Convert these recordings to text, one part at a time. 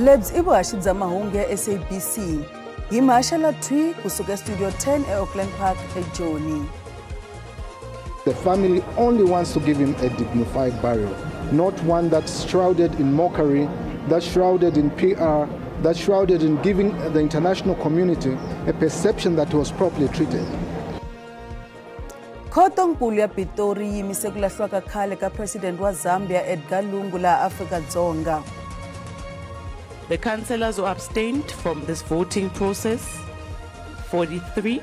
Lebs ivuhaxi bya mahungu ya SABC hi Mashala Twi kusuka Studio 10 Auckland Park eJoni. The family only wants to give him a dignified burial, not one that's shrouded in mockery, that's shrouded in PR, that's shrouded in giving the international community a perception that he was properly treated. Khoto nkulu ya Pitori yimise ku lahlwa ka khale ka President wa Zambia Edgar Lungu la Afrika-Dzonga. The councillors who abstained from this voting process, 43.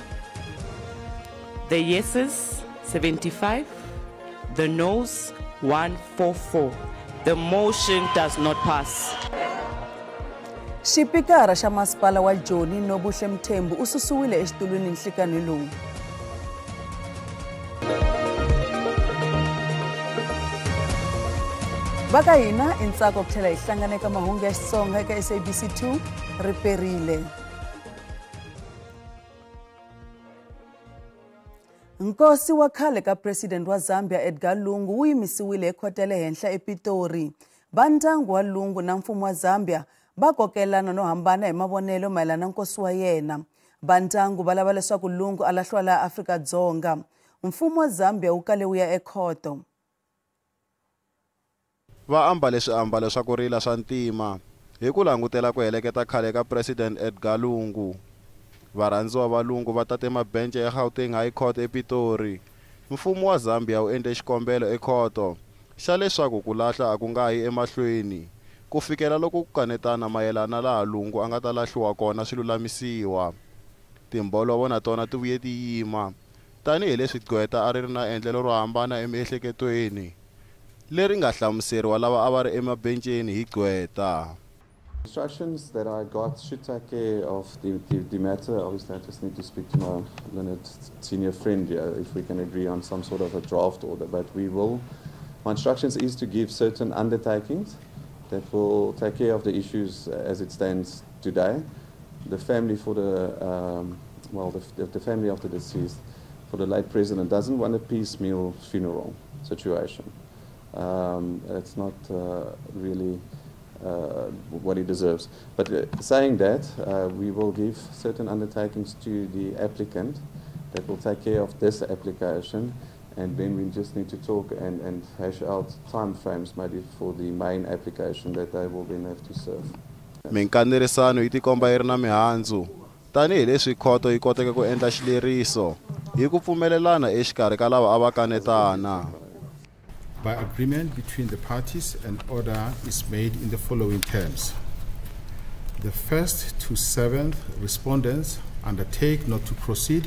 The yeses, 75. The noes, 144. The motion does not pass. Xipikara xa masipala wa Joni Nobuhle Mthembu ususiwile exitulwini nhlikani lowu. Baka hina intsako ku tlhela hi hlangana eka mahungu ya Xitsonga eka SABC 2 riperile. Nkosi wa khale ka President wa Zambia Edgar Lungu wu yimisiwile ekhoto ya le henhla ePitori. Va ndyangu wa Lungu na mfumo wa Zambia va kokelana no hambana hi mavonelo mayelana na nkosi wa yena. Va ndyangu va lava leswaku Lungu a lahliwa laha Afrika-Dzonga. Mfumo wa Zambia wu kale wu ya ekhoto. Va ambale swiambalo swa ku rila swa ntima hi ku langutela ku heleketa khale ka President Edgar Lungu. Varhandziwa va Lungu va tate mabence ya Gauteng High Court ePitori. Mfumo wa Zambia wu endle xikombelo ekhoto xa leswaku ku lahla a ku nga yi emahlweni ku fikela loko ku kanetana mayelana laha Lungu a nga ta lahliwa kona swilulamisiwa. Timbolovo na tona ti vuye ti yima tanihi leswi gqweta a ri na endlelo ro hambana emiehleketweni leri nga hlamuseriwa lava a va ri emabenceni hi gqweta. Instructions that I got should take care of the matter. Obviously, I just need to speak to my learned senior friend here if we can agree on some sort of a draft order. But we will. My instructions is to give certain undertakings that will take care of the issues as it stands today. The family for the family of the deceased, for the late president, doesn't want a piecemeal funeral situation. It's not really what he deserves. But saying that, we will give certain undertakings to the applicant that will take care of this application, and then we just need to talk and hash out time frames maybe for the main application that they will then have to serve. Minkanerisano yi tikomba yi ri na mihandzu tanihi leswi khoto yi koteka ku endla xileriso hi ku pfumelelana exikarhi ka lava a va kanetana. By agreement between the parties, an order is made in the following terms. The first to seventh respondents undertake not to proceed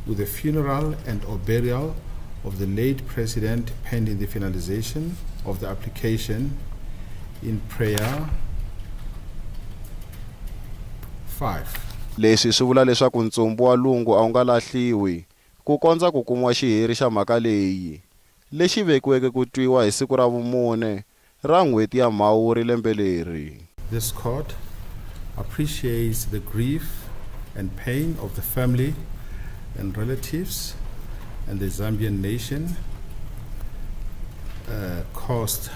with the funeral and or burial of the late president pending the finalization of the application in prayer 5. Leswi swi vula leswaku ntsumbu wa Lungu a wu nga lahliwi ku kondza ku kumiwa xiheri xa mhaka leyi lexi vekiweke ku twiwa hi siku ra vumune ra n'hweti ya Mhawuri lembe leri. This court appreciates the grief and pain of the family and relatives and the Zambian nation caused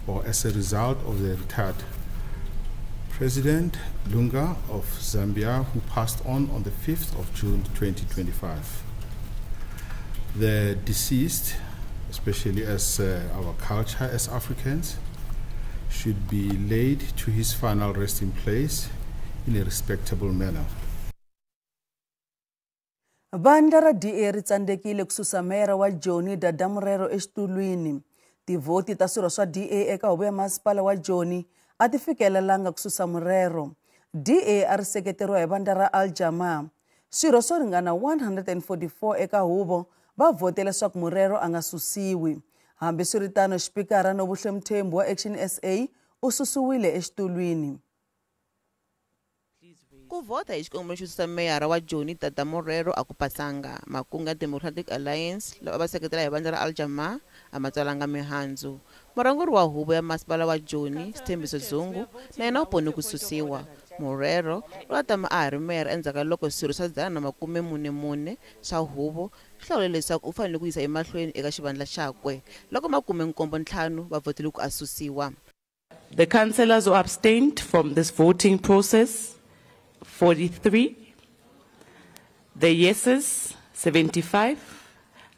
or as a result of the retired President Lunga of Zambia, who passed on the 5th of June 2025. The deceased, especially as our culture as Africans, should be laid to his final resting place in a respectable manner. Vandla ra DA ri tsandekile ku susa mera wa Joni Dadamurero exitulwini. Tivhoti ta swirho swa DA eka huvo ya masipala wa Joni a ti fikelelanga ku susa Murero. DA a ri seketeriwa hi vandla ra Aljamaa. Swirho swo ringana 144 eka huvo va votele leswaku Murero a nga susiwi. Hambi swiritano xipikara Nobuhle Mthembu wa Action SA u susiwile exitulwini. Ku vota hi xikombelo xo susa meyara wa Joni Dadamurero a ku pasanga. Makunga Democratic Alliance lava va seketela hi vandla ra Aljamaa a matsalanga mihandzu. Murhangeri wa huvo ya masipala wa Joni Sithembiso Zungu na yena u pone ku susiwa. Murero u tama a ha ri meyara endzhaku ka loko swirho swa 144 swa huvo hlawule leswaku u fanele ku yisa emahlweni eka xivandla xakwe loko 75 va votile ku asusiwa. The councillors who abstained from this voting process, 43. The yeses, 75.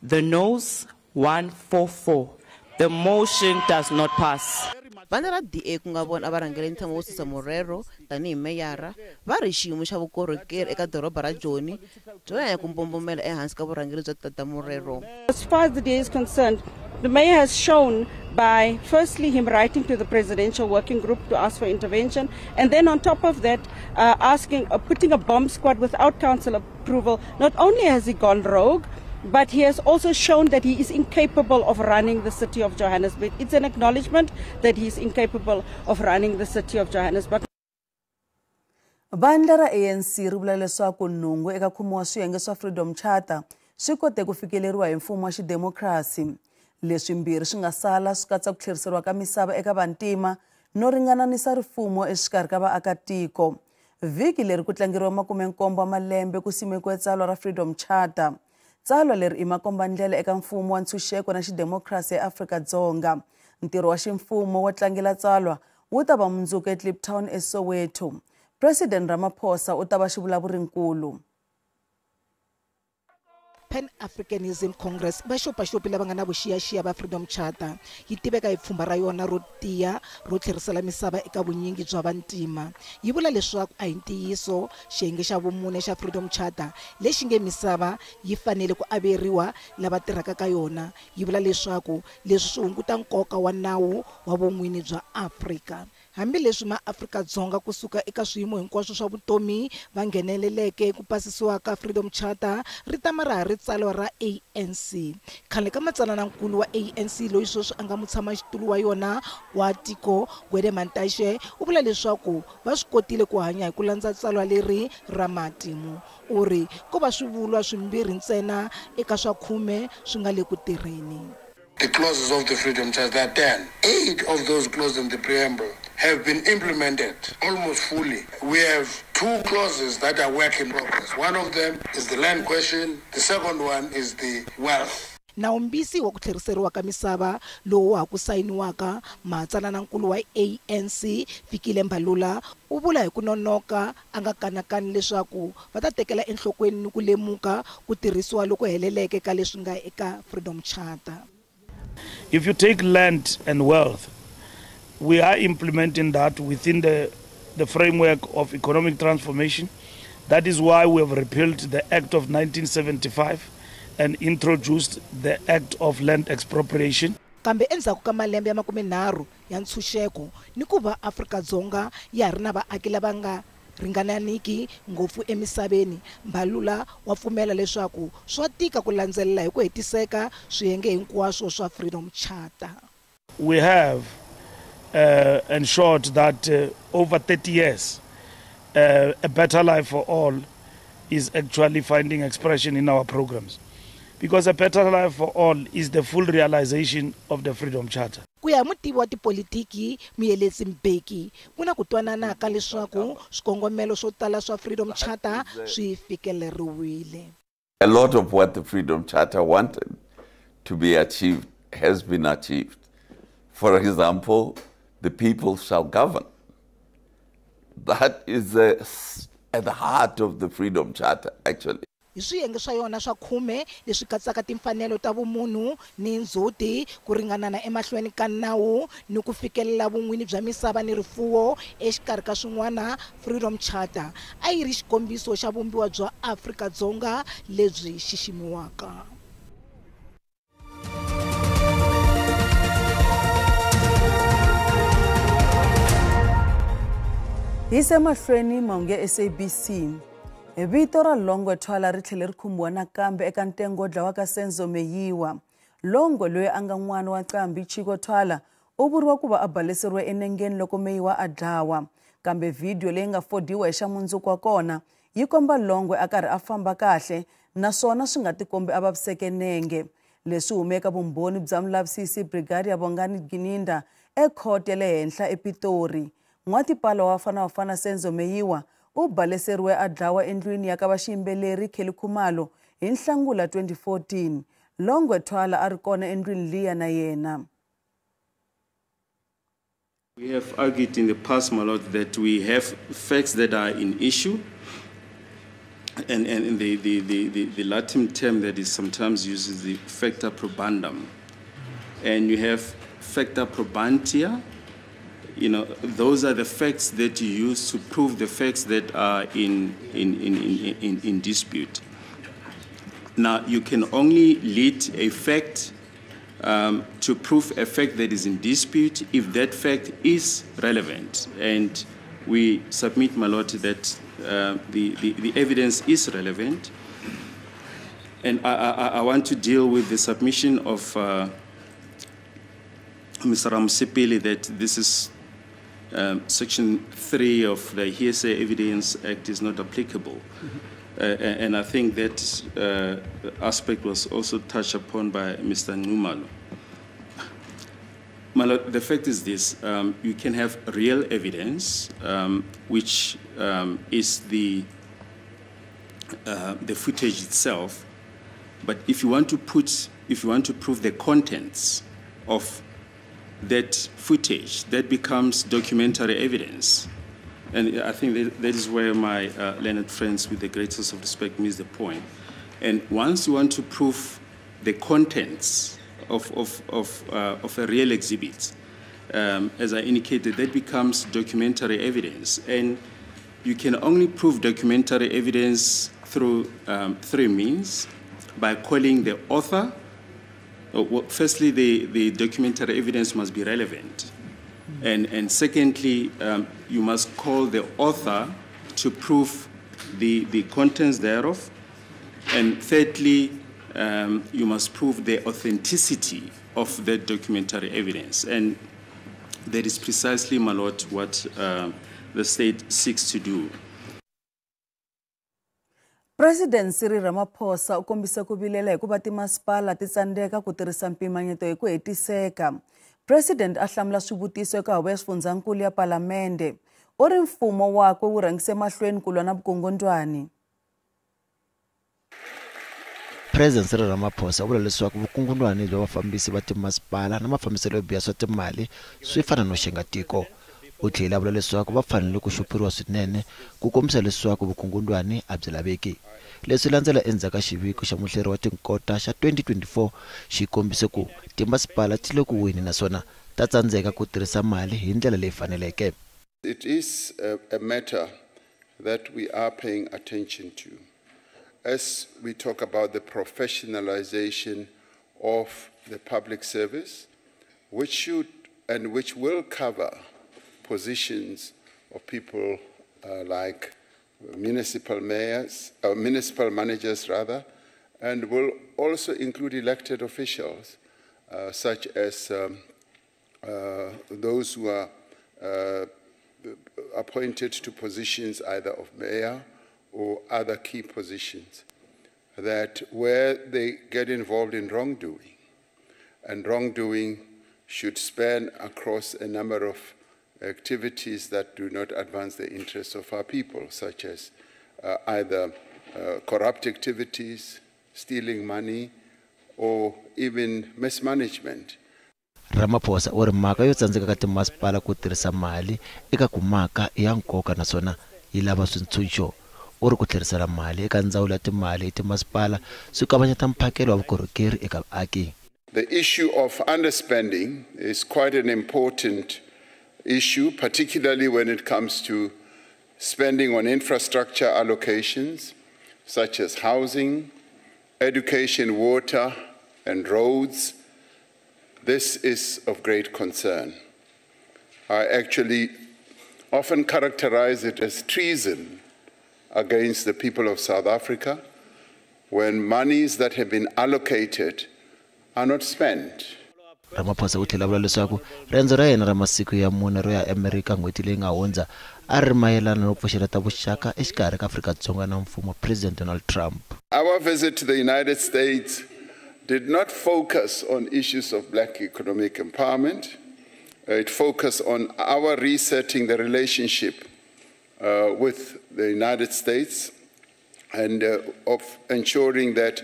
The noes, 144. The motion does not pass. Vandera DA ku nga vona avarhangele ntshamo wo susa Morero tanihi meyara va ri xiyimo xa vukorhokeri eka doroba ra Joni byo hanya ku mbombomela ehansi ka vurhangeri bya Tata Morero. As far as the DA is concerned, the mayor has shown by firstly him writing to the presidential working group to ask for intervention, and then on top of that putting a bomb squad without council approval. Not only has he gone rogue, but he has also shown that he is incapable of running the city of Johannesburg. It's an acknowledgement that he is incapable of running the city of Johannesburg. Bandla ra ANC ri vula leswaku nhungu eka khumo wa swiyenge swa Freedom Charter swi kote ku fikeleriwa hi mfumo wa xidemokirasi. Leswi mbirhi swi nga sala swi katsa ku tlheriseriwa ka misava eka vantima no ringananisa rifumo exikarhi ka vaakatiko. Vhiki leri ku tlangeriwa 70 wa malembe ku simekiwe tsalwa ra Freedom Charter. Tsalwa leri i makombandlela eka mfumo wa ntshunxeko na xidemokirasi eAfrika-Dzonga. Ntirho wa ximfumo wo tlangela tsalwa wu ta va mundzuku eKliptown eSoweto. President Ramaphosa u ta va xivulavulinkulu. Pan-Africanism Congress va xopaxopi lava nga na vuxiyaxiya va Freedom Charter yi tiveka hi pfhumba ra yona ro tiya ro tlherisela misava eka vunyingi bya vantima. Yi vula leswaku a hi ntiyiso xiyenge xa vumune xa Freedom Charter lexi nge misava yi fanele ku averiwa lava tirhaka ka yona. Yi vula leswaku leswi swi hunguta nkoka wa nawu wa vun'wini bya Afrika. Hambileswi maAfrika-Dzonga kusuka eka swiyimo hinkwaswo swa vutomi va ngheneleleke ku pasisiwa ka Freedom Charter ri tama ra ha ri tsalwa ra ANC. Khale ka matsalanankulu wa ANC loyi sweswi a nga mutshamaxitulu wa yona wa tiko Gwede Mantashe u vula leswaku va swi kotile ku hanya hi ku landza tsalwa leri ra matimu. U ri ko va swivulwa swimbirhi ntsena eka swa 10 swi nga le ku tirheni. The clauses of the Freedom Charter, there are 10. 8 of those clauses in the preamble have been implemented almost fully. We have 2 clauses that are work in progress. One of them is the land question. The second one is the wealth. Naumbisi wa ku tlheriseriwa ka misava lowu wa ku sayiniwaka matsalanankulu wa ANC Fikile Mbalula u vula hi ku nonoka a nga kanakani leswaku va ta tekela enhlokweni ni ku lemuka ku tirhisiwa loko heleleke ka leswi nga eka Freedom Charter. If you take land and wealth, we are implementing that within the framework of economic transformation. That is why we have repealed the Act of 1975 and introduced the Act of Land Expropriation. Kambe endzhaku ka malembe ya 30 ya ntshunxeko ni ku va Afrika-Dzonga ya ri na vaaki lava nga ringananiki ngopfu emisaveni, Mbalula wa pfumela leswaku swa tika ku landzelela hi ku hetiseka swiyenge hinkwaswo swa Freedom Charter. We have ensured that over 30 years a better life for all is actually finding expression in our programs, because a better life for all is the full realization of the Freedom Charter. Ku ya mutivi wa tipolitiki Mieletsi Mbeki ku na ku twanana ka leswaku swikongomelo swo tala swa Freedom Charter swi fikeleriwile. A lot of what the Freedom Charter wanted to be achieved has been achieved. For example, the people shall govern. That is at the heart of the Freedom Charter, actually. Hi swiyenge swa yona swa 10 leswi katsaka timfanelo ta vumunhu ni ndzhuti ku ringanana emahlweni ka nawu ni ku fikelela vun'wini bya misava ni rifuwo exikarhi ka swin'wana. Freedom Charter a yi ri xikombiso xa vumbiwa bya Afrika-Dzonga lebyi xiximiwaka. Hi se mahlweni mahungu SABC. Vito ra Longwe Thwala ri tlhele ri khumbiwa nakambe eka ntengo dlawa ka Senzo Meyiwa. Longwe loyi a nga n'wana wa Nqambi Chiko Thwala u vuriwa ku va a baleseriwe enengeni loko Meyiwa a dlawa. Kambe video leyi nga fodiwa hi xa mundzuku wa kona yi komba Longwe a karhi a famba kahle naswona swi nga tikombi a vaviseke nenge. Leswi humeka vumbhoni bya mulavisisi Brigadier Bongani Gininda ecourt ya le henhla ePitori. N'watipala wa Bafana Senzo Meyiwa u baleseriwe a dlawa endlwini ya ka vaxiyimbeleri Kelly Khumalo hi Nhlangula 2014. Longwe Thwala a ri kona endlwini liya na yena. We have argued in the past, my lord, that we have facts that are in issue, and the Latin term that is sometimes used is the facta probandum, and you have facta probantia. You know, those are the facts that you use to prove the facts that are in dispute. Now, you can only lead a fact to prove a fact that is in dispute if that fact is relevant. And we submit, my lord, that the evidence is relevant. And I want to deal with the submission of Mr. Ramsipili that this is Section 3 of the Hearsay Evidence Act is not applicable. And I think that aspect was also touched upon by Mr. Numalo. The fact is this, you can have real evidence, which is the footage itself, but if you want to prove the contents of that footage, that becomes documentary evidence. And I think that is where my learned friends, with the greatest of respect, miss the point. And once you want to prove the contents of a real exhibit, as I indicated, that becomes documentary evidence. And you can only prove documentary evidence through three means: by calling the author. Well, firstly, the documentary evidence must be relevant. And secondly, you must call the author to prove the contents thereof. And thirdly, you must prove the authenticity of that documentary evidence. And that is precisely, my lord, what the state seeks to do. President Cyril Ramaphosa u kombise ku vilela hi ku va timasipala ti tsandeka ku tirhisa mpimanyeto hi ku hetiseka. President a hlamula swivutiso eka Huvo ya Swifundzankulu ya Palamende. U ri mfumo wakwe wu rhangise mahlweni ku lwa na vukungundwani. President Cyril Ramaphosa u vula leswaku vukungundwani bya vafambisi va timasipala na mafambiselo yo biha swa timali swi fana no xenga tiko. U tlhela vula leswaku va fanele ku xupuriwa swinene ku kombisa leswaku vukungundwani a byi laveki. Leswi landzela endzhaku ka xiviko xa muhleri wa tinkota xa 2024 xi kombise ku timasipala ti le ku wini naswona ta tsandzeka ku tirhisa mali hi ndlela leyi faneleke. It is a matter that we are paying attention to as we talk about the professionalization of the public service, which should and which will cover positions of people like municipal mayors, municipal managers rather, and will also include elected officials, such as those who are appointed to positions either of mayor or other key positions, that where they get involved in wrongdoing, and wrongdoing should span across a number of activities that do not advance the interests of our people, such as either corrupt activities, stealing money, or even mismanagement. Ramaphosa u ri mhaka yo tsandzeka ka timasipala ku tirhisa mali eka ku maka i ya nkoka naswona yi lava swintshuxo. U ri ku tlherisela mali eka ndzawulo ya timali hi timasipala swi kavanyeta mphakelo wa vukorhokeri eka vaaki. The issue of underspending is quite an important issue, particularly when it comes to spending on infrastructure allocations, such as housing, education, water, and roads. This is of great concern. I actually often characterize it as treason against the people of South Africa when monies that have been allocated are not spent. Ramaphosa u tlhela vula leswaku rendzo ra yena ra masiku ya mune ro ya Amerika n'hweti leyi nga hundza a ri mayelana no pfuxeleta vuxaka exikarhi ka Afrika-Dzonga na mfumo President Donald Trump. Our visit to the United States did not focus on issues of black economic empowerment. It focused on our resetting the relationship with the United States and of ensuring that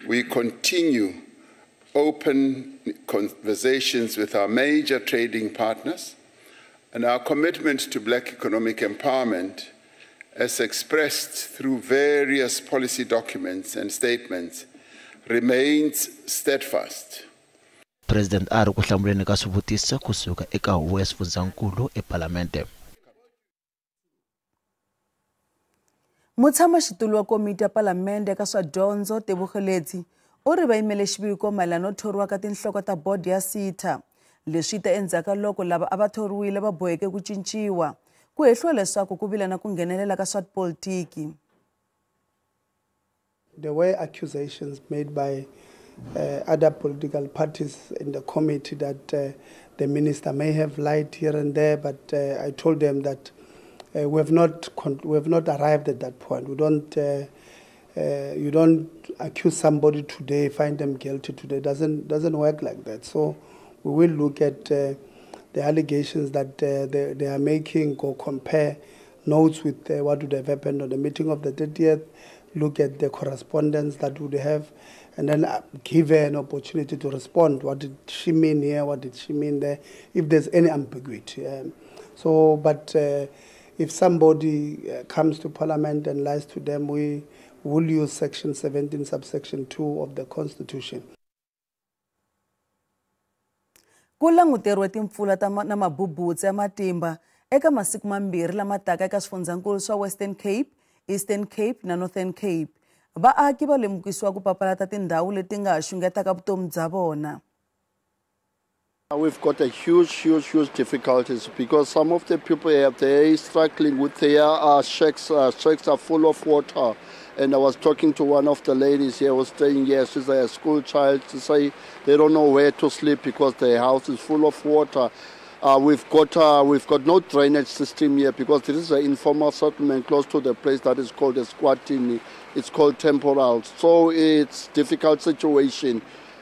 we continue open conversations with our major trading partners And our commitment to black economic empowerment, as expressed through various policy documents and statements, remains steadfast. President a ri ku hlamuleni ka swivutiso kusuka eka huvo ya swifundzankulu eParlamente. Mutshamaxitulu wa komiti ya Palamende eka swa dyondzo Tebogeletsi u ri va yimele xiviko mayelana no thoriwa ka tinhloko ta board ya SITA leswi ta endzhaku loko lava a va thoriwile va boheke ku cinciwa ku hehliwa leswaku ku vile na ku nghenelela ka swa politiki. There were accusations made by other political parties in the committee that the minister may have lied here and there, but I told them that we have not arrived at that point. We don't. You don't accuse somebody today, find them guilty today. Doesn't work like that. So we will look at the allegations that they are making, or compare notes with what would have happened on the meeting of the 30th. Look at the correspondence that would have, and then give her an opportunity to respond. What did she mean here? What did she mean there? If there's any ambiguity. But if somebody comes to Parliament and lies to them, we will use Section 17, subsection 2 of the Constitution. Ku languteriwe timpfula na mabubutsa ya matimba eka masiku mambirhi lama taka eka swifundzankulu swa Western Cape, Eastern Cape na Northern Cape. Vaaki va lemukisiwa ku papalata tindhawu leti nga xungetaka vutomi bya vona. We've got a huge difficulties because some of the people here, they're struggling with their shacks. Shacks are full of water. And I was talking to one of the ladies here, was staying here, she's a school child, to say they don't know where to sleep because their house is full of water. We've got no drainage system here because there is an informal settlement close to the place that is called a squatini. It's called temporal. So it's a difficult situation.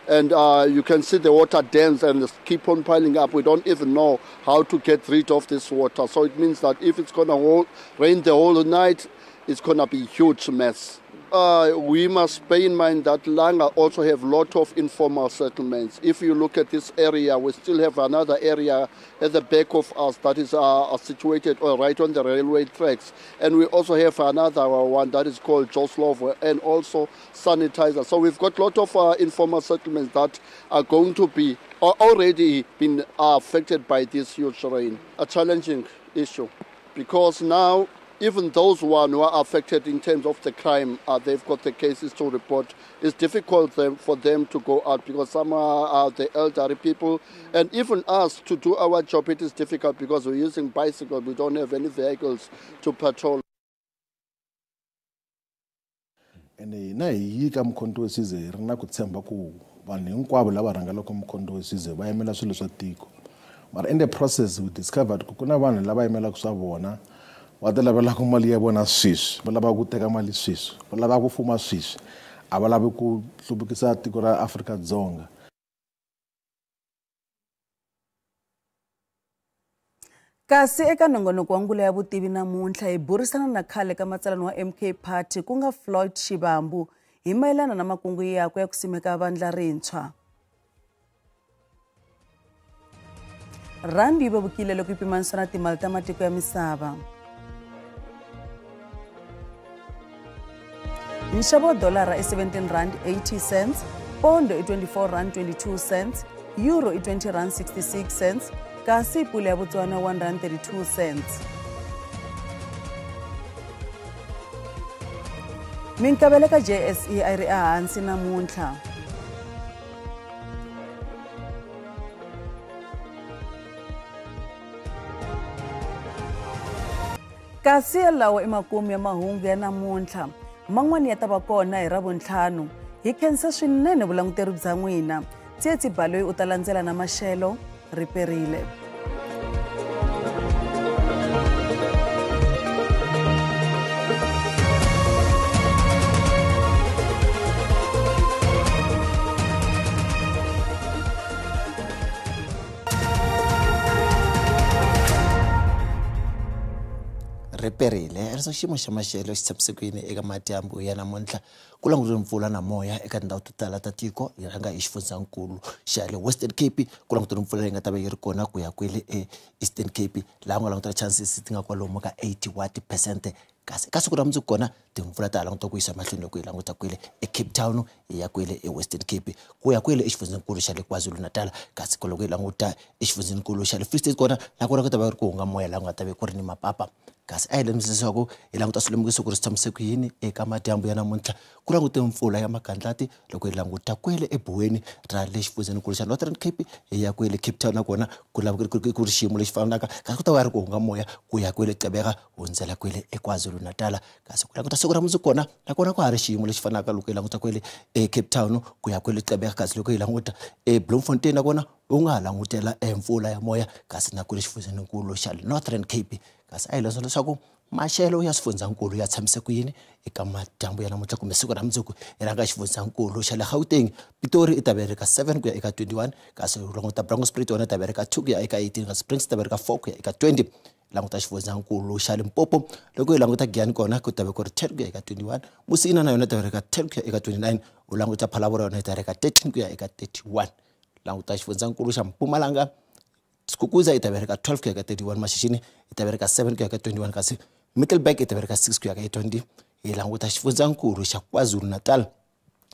And you can see the water dams and keep on piling up. We don't even know how to get rid of this water. So it means that if it's going to rain the whole night, it's going to be a huge mess. We must bear in mind that Langa also have a lot of informal settlements. If you look at this area, we still have another area at the back of us that is situated right on the railway tracks. And we also have another one that is called Joslov and also Sanitizer. So we've got a lot of informal settlements that are going to be already been affected by this huge rain. A challenging issue because now even those who are affected in terms of the crime, they've got the cases to report. It's difficult for them to go out because some are the elderly people. And even us to do our job, it is difficult because we're using bicycles. We don't have any vehicles to patrol. And na hi ka mkhonto wesize rina ku tshemba ku vanhu hinkwavo lava rhangelaka mkhonto wesize va yimela swilo swa tiko. But in the process we discovered ku kuna vanhu lava yimelaka swa vona va ta lavela ku mali ya vona sweswi va lava ku teka mali sweswi va lava ku fuma sweswi a va lavi ku hluvukisa tiko ra Afrika-Dzonga. Kasi eka nongonoko wa ngulo ya vutivi namuntlha hi burisana na khale ka matsalano wa MK Party ku nga Floyd Shivambu hi mayelana na makungu yakwe ya ku simeka vandla rintshwa. Randi yi vevukile loko yi pimanisiwa na timali ta matiko ya misava. Nxavo wa dolara i 17 rand 80 cents, pondo i 24 rand 22 cents, euro i 20 rand 66 cents, kasi pula ya Botswana 1 rand 32 cents. Minkavelo ka JSE a ri ehansi namuntlha. Kasi lawa i makumu ya mahungu ya namuntlha. Man'wani ya ta va kona hi Ravuntlhanu. Hi khensa swinene vulanguteri bya n'wina. Tsietsi Baloyi u ta landzela na maxelo riperile. perile so xiyimo xa maxelo xi tshamisekile eka madyambu ya namuntlha ku langutile mpfula na moya eka tindhawu to tala ta tiko yi rhanga hi xifundzankulu xa le Western Cape ku langutile mpfula leyi nga ta va yi ri kona ku ya kwele Eastern Cape laha ku nga langutela chances ti nga kwalomu ka 80% kasi ka siku ra mundzuku kona timpfula ta languta ku yisa mahlweni ku yi languta kwele eCape Town ya kwele eWestern Cape ku ya kwele exifundzenkulu xa le KwaZulu-Natal kasi ku loko yi languta exifundzenkulu xa le Free State kona na ku ta va ri ku hunga moya laha ku nga ta va ku ri ni mapapa kasi a hi lemisisa ku hi languta swilemukiso ku ri swi tshamiseke yini eka madyambu ya namuntlha ku langute mpfula ya makandlati loko hi languta kwele ebuweni ra le xifundzenkulu xa Northern Cape ya kwele Cape Town na kona ku ku ri xiyimo lexi fanaka kasi ku ta va ri ku hunga moya ku ya kwele Gqeberha hundzela kwele eKwaZulu-Natal kasi ku languta siku ra mundzuku kona na kona ku ha ri xiyimo lexi fanaka loko hi languta kwele eCape Town ku ya kwele Gqeberha kasi loko hi languta eBloemfontein na kona u nga ha langutela mpfula ya moya kasi na kwele xifundzenkulu xa Northern Cape kasi a hi leswaku maxelo ya swifundzankulu ya tshamiseke yini eka madyambu ya namuntlha kumbe siku ra mundzuku hi rhanga xifundzankulu xa le Gauteng Pitori i ta va eka 7 ku ya eka 21 kasi languta Bronkhortspruit yona ta va eka 2 ku ya eka 18 kasi Springs ta va eka 4 ku ya eka 20 languta xifundzankulu xa Limpopo loko hi languta Giyani kona ku ta va ku ri 10 ku ya eka 21 Musina na yona ta va eka 10 ku ya eka 29 u languta Phalaborwa yona ta va eka 13 ku ya eka 31 languta xifundzankulu xa Mpumalanga Skukuza ita vereka 12 ku ya ka 31 Mashishini ita vereka 7 ku ya ka 21 kasi Middelburg ita vereka 6 ku ya ka 20 hi languta xifundzankulu xa KwaZulu-Natal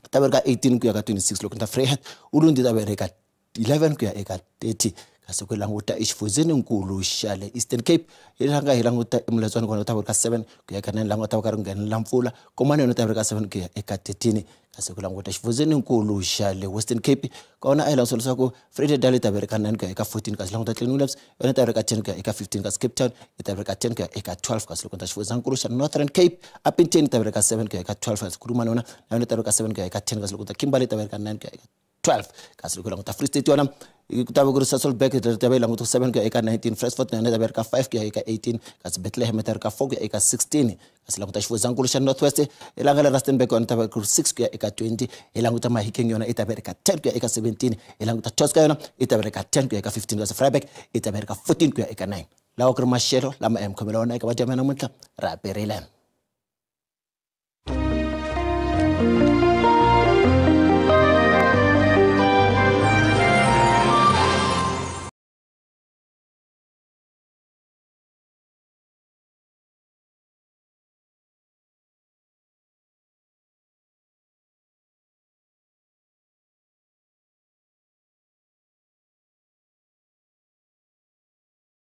ita vereka 18 ku ya ka 26 loko nta Vryheid Ulundi ita vereka 11 ku ya eka 30 kasi ku languta xifundzenkulu xa le Eastern Cape hi languta eMuletswana kona ita vereka 7 ku ya ka 9 languta ka ringanela mpfula Komane yona ita vereka 7 ku ya eka 13 kasi ku languta xifundzenkulu xa le Western Cape kona a hi languta leswaku Vryheid ita vereka 9 ku ya eka 14 kasi languta Glen Williams yona ita vereka 10 ku ya eka 15 kasi Cape Town ita vereka 10 ku ya eka 12 kasi loko nta xifundzenkulu xa Northern Cape Upington ita vereka 7 ku ya eka 12 kasi Kurumane yona ita vereka 7 ku ya eka 10 kasi loko nta Kimberley ita vereka 9 ku ya eka 12 kasi loko languta Free State yona ku ta va ku ri Sasolburg ita va languta 7 ku ya eka 19 Frankfurt yona ita vereka 5 ku ya eka 18 kasi Bethlehem ita vereka 4 ku ya eka 16 kasi languta xifundzankulu xa Northwest ilangala Rustenburg yona ita va ku ri 6 ku ya eka 20 ilanguta Mahikeng yona ita vereka 10 ku ya eka 17 ilanguta Tosca yona ita vereka 10 ku ya eka 15 kasi Vryburg ita vereka 14 ku ya eka 9 lawa ku ri maxelo lama emkhomela wona eka madyambu ya namuntlha ra perile